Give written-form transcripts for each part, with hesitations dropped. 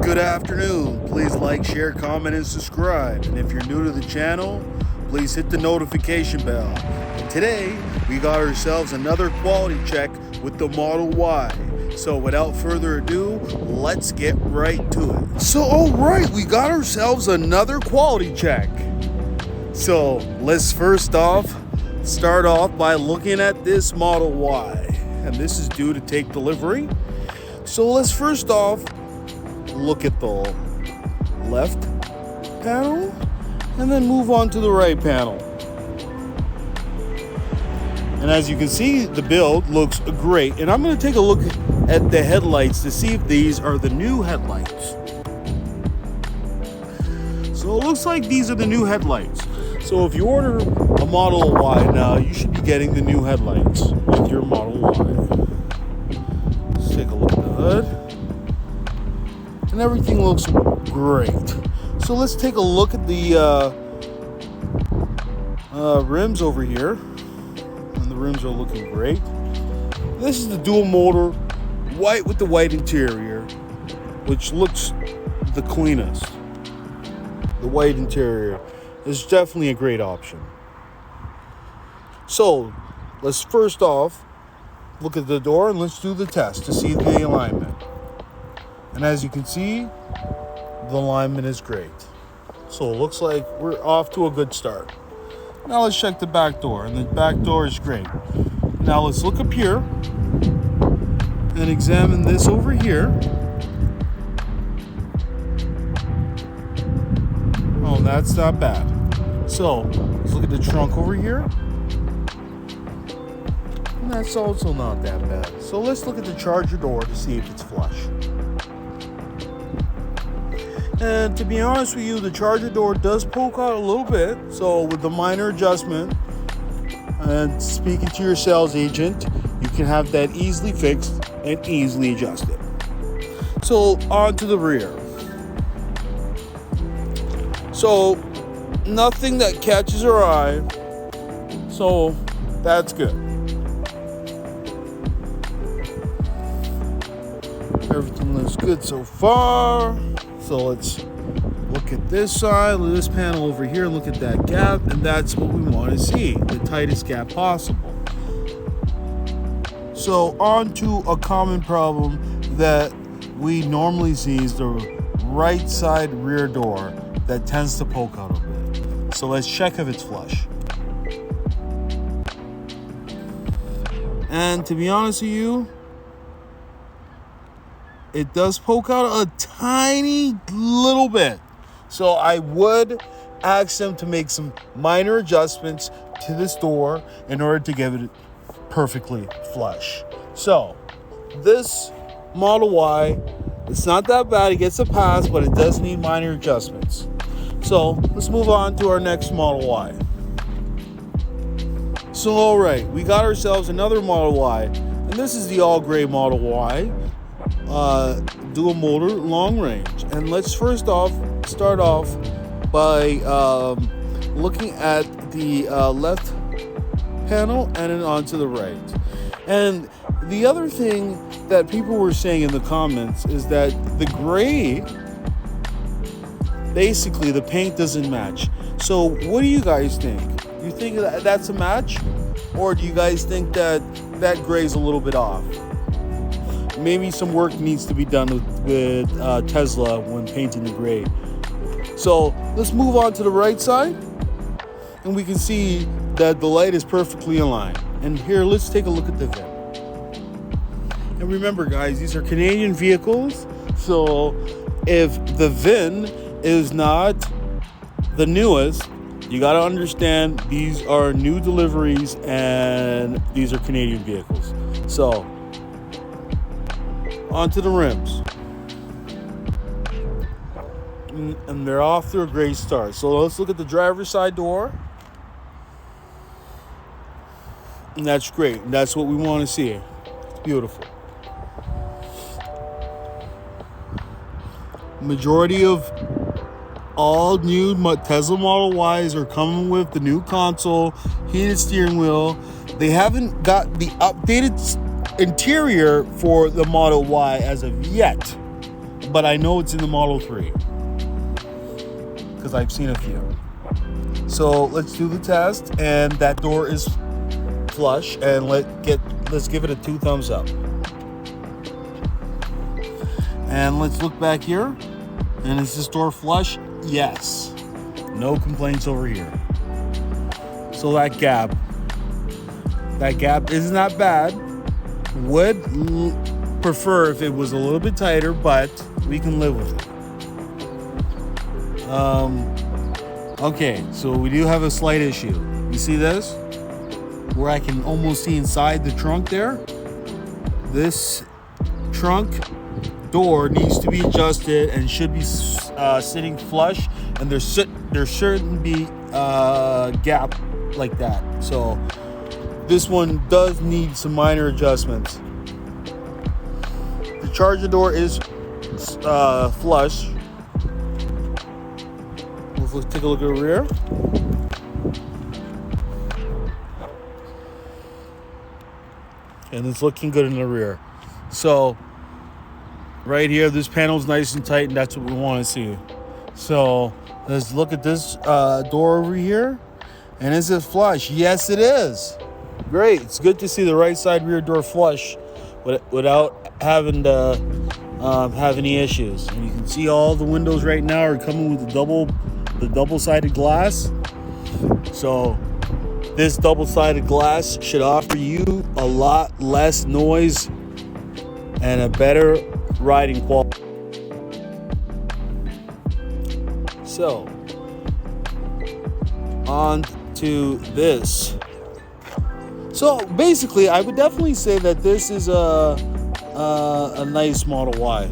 good afternoon. Please like, share, comment, and subscribe. And if you're new to the channel, please hit the notification bell. And today, we got ourselves another quality check with the Model Y. So without further ado, let's get right to it. So alright, we got ourselves another quality check. So let's first off start off by looking at this Model Y. And this is due to take delivery. So let's first off look at the left panel and then move on to the right panel. And as you can see, the build looks great. And I'm going to take a look at the headlights to see if these are the new headlights. So it looks like these are the new headlights. So if you order a Model Y now, you should be getting the new headlights with your Model Y. Let's take a look at the hood. And everything looks great. So let's take a look at the rims over here. And the rims are looking great. This is the dual motor, white with the white interior, which looks the cleanest. The white interior is definitely a great option. So let's first off look at the door and let's do the test to see the alignment. And as you can see, the alignment is great. So it looks like we're off to a good start. Now let's check the back door, and the back door is great. Now let's look up here and examine this over here. Oh, that's not bad. So let's look at the trunk over here. And that's also not that bad. So let's look at the charger door to see if it's flush. And to be honest with you, the charger door does poke out a little bit. So with the minor adjustment and speaking to your sales agent, you can have that easily fixed and easily adjusted. So on to the rear. So nothing that catches our eye. So that's good. Everything looks good so far. So let's look at this side, this panel over here, look at that gap, and that's what we want to see, the tightest gap possible. So on to a common problem that we normally see is the right side rear door that tends to poke out a bit. So let's check if it's flush. And to be honest with you, it does poke out a tiny little bit. So I would ask them to make some minor adjustments to this door in order to give it perfectly flush. So this Model Y, it's not that bad. It gets a pass, but it does need minor adjustments. So let's move on to our next Model Y. So all right, we got ourselves another Model Y, and this is the all gray Model Y. Dual motor, long range. And let's first off start off by looking at the left panel and then onto the right. And the other thing that people were saying in the comments is that the gray, basically the paint doesn't match. So what do you guys think? You think that that's a match, or do you guys think that that gray is a little bit off? Maybe some work needs to be done with Tesla when painting the gray. So let's move on to the right side, and we can see that the light is perfectly aligned. And here, let's take a look at the VIN. And remember, guys, these are Canadian vehicles. So if the VIN is not the newest, you got to understand these are new deliveries and these are Canadian vehicles. So onto the rims, and they're off to a great start. So let's look at the driver's side door, and that's great. That's what we want to see. It's beautiful. Majority of all new Tesla Model Ys are coming with the new console, heated steering wheel. They haven't got the updated interior for the Model Y as of yet, but I know it's in the Model 3 because I've seen a few. So let's do the test, and that door is flush, and let's give it a 2 thumbs up. And let's look back here, and is this door flush? Yes. No complaints over here. So that gap isn't that bad. Would prefer if it was a little bit tighter, but we can live with it. Okay, so we do have a slight issue. You see this? Where I can almost see inside the trunk there? This trunk door needs to be adjusted and should be sitting flush, and there shouldn't be a gap like that. So this one does need some minor adjustments. The charger door is flush. Let's take a look at the rear. And it's looking good in the rear. So right here, this panel's nice and tight, and that's what we want to see. So let's look at this door over here. And is it flush? Yes, it is. Great. It's good to see the right side rear door flush without having to have any issues. And you can see all the windows right now are coming with the double-sided glass. So this double-sided glass should offer you a lot less noise and a better riding quality. So on to this. So basically, I would definitely say that this is a nice Model Y.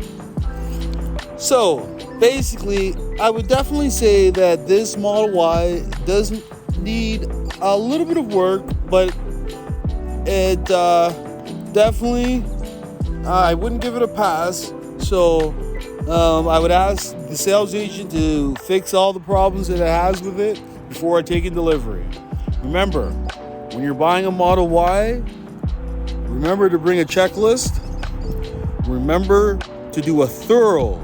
So basically, I would definitely say that this Model Y doesn't need a little bit of work, but it definitely, I wouldn't give it a pass. So I would ask the sales agent to fix all the problems that it has with it before I take in delivery. Remember, when you're buying a Model Y, remember to bring a checklist. Remember to do a thorough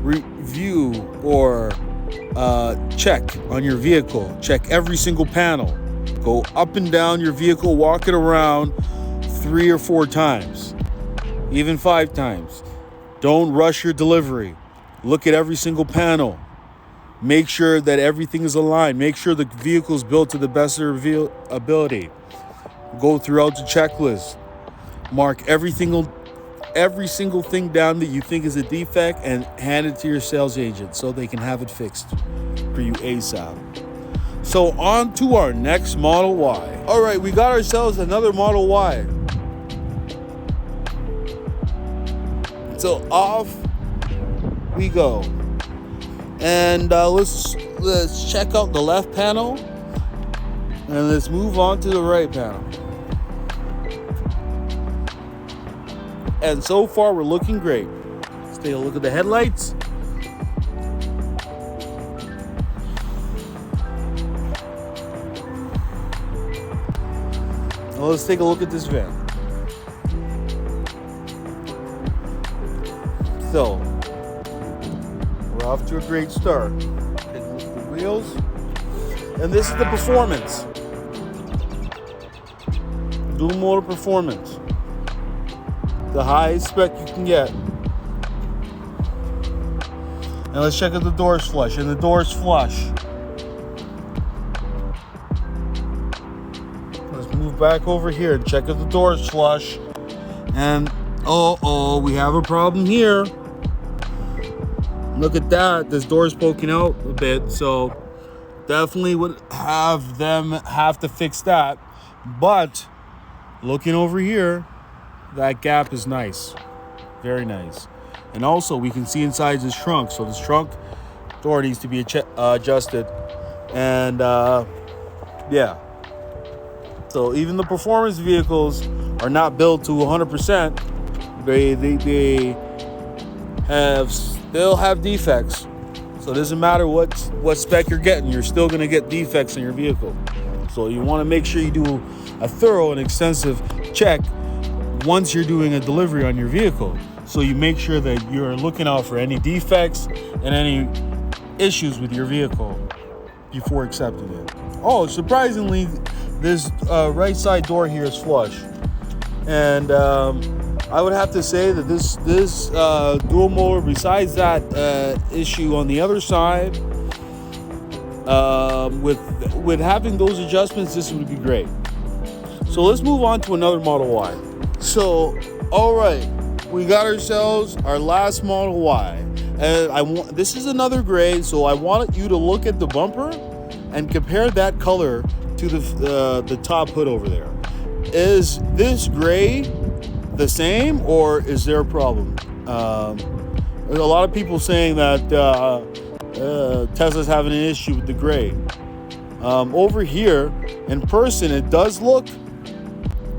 review or check on your vehicle. Check every single panel. Go up and down your vehicle, walk it around 3 or 4 times, even 5 times. Don't rush your delivery. Look at every single panel. Make sure that everything is aligned. Make sure the vehicle is built to the best of their ability. Go throughout the checklist. Mark every single thing down that you think is a defect and hand it to your sales agent so they can have it fixed for you ASAP. So on to our next Model Y. All right, we got ourselves another Model Y. So off we go. And let's check out the left panel, and let's move on to the right panel. And so far, we're looking great. Let's take a look at the headlights. Now let's take a look at this van. So we're off to a great start. Take a look at the wheels. And this is the performance. Dual motor performance. The highest spec you can get. And let's check if the door's flush. And the door's flush. Let's move back over here and check if the door's flush. And we have a problem here. Look at that. This door's poking out a bit, so definitely would have to fix that. But looking over here, that gap is nice. Very nice. And also we can see inside this trunk. So this trunk door needs to be adjusted. And yeah. So even the performance vehicles are not built to 100%. They still have defects. So it doesn't matter what spec you're getting, you're still going to get defects in your vehicle. So you want to make sure you do a thorough and extensive check once you're doing a delivery on your vehicle. So you make sure that you're looking out for any defects and any issues with your vehicle before accepting it. Oh, surprisingly, this right side door here is flush. And I would have to say that this dual motor, besides that issue on the other side, with having those adjustments, this would be great. So let's move on to another Model Y. So, all right, we got ourselves our last Model Y, and this is another gray. So I wanted you to look at the bumper and compare that color to the top hood over there. Is this gray the same, or is there a problem? There's a lot of people saying that Tesla's having an issue with the gray. Over here, in person, it does look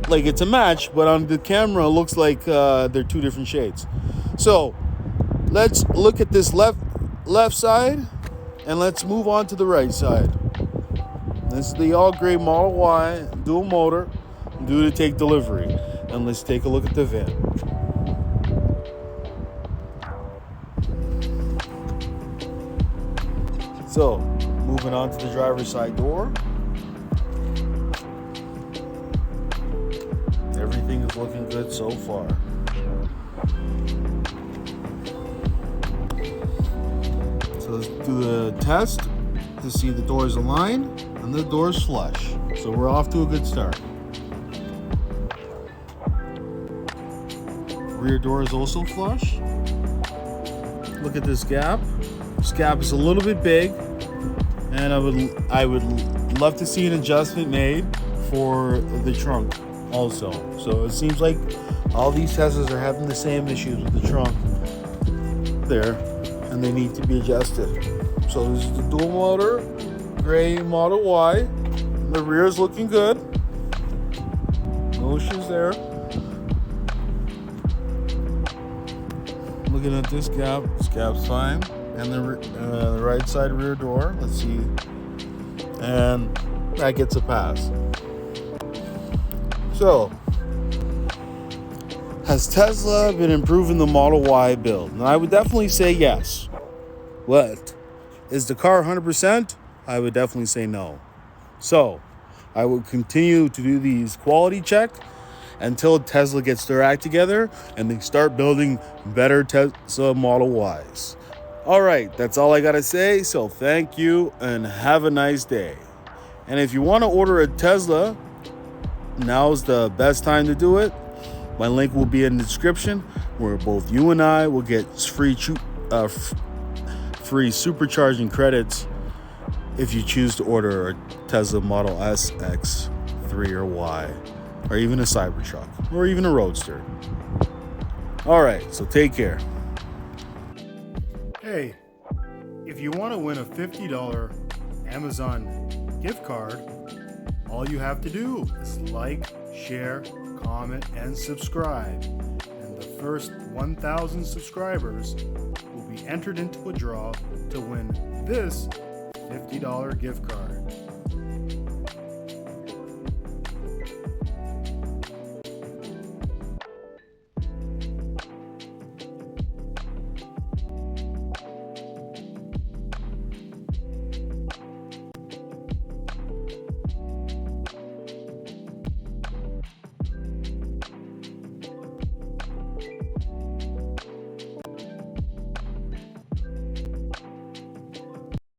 like it's a match, but on the camera, it looks like they're two different shades. So let's look at this left side, and let's move on to the right side. This is the all gray Model Y, dual motor, due to take delivery. And let's take a look at the VIN. So, moving on to the driver's side door. Everything is looking good so far. So let's do the test to see the doors align and the doors flush. So we're off to a good start. Rear door is also flush. Look at this gap. This gap is a little bit big, and I would love to see an adjustment made for the trunk also. So it seems like all these Teslas are having the same issues with the trunk there, and they need to be adjusted. So this is the dual motor gray Model Y. The rear is looking good. No issues there. Looking at this gap's fine. And the right side rear door, let's see. And that gets a pass. So, has Tesla been improving the Model Y build? And I would definitely say yes. But is the car 100%? I would definitely say no. So, I will continue to do these quality checks until Tesla gets their act together and they start building better Tesla Model Ys. All right, that's all I got to say. So thank you and have a nice day. And if you want to order a Tesla, now's the best time to do it. My link will be in the description, where both you and I will get free supercharging credits if you choose to order a Tesla Model S, X, 3, or Y, or even a Cybertruck, or even a Roadster. All right, so take care. Hey, if you want to win a $50 Amazon gift card, all you have to do is like, share, comment, and subscribe. And the first 1,000 subscribers will be entered into a draw to win this $50 gift card.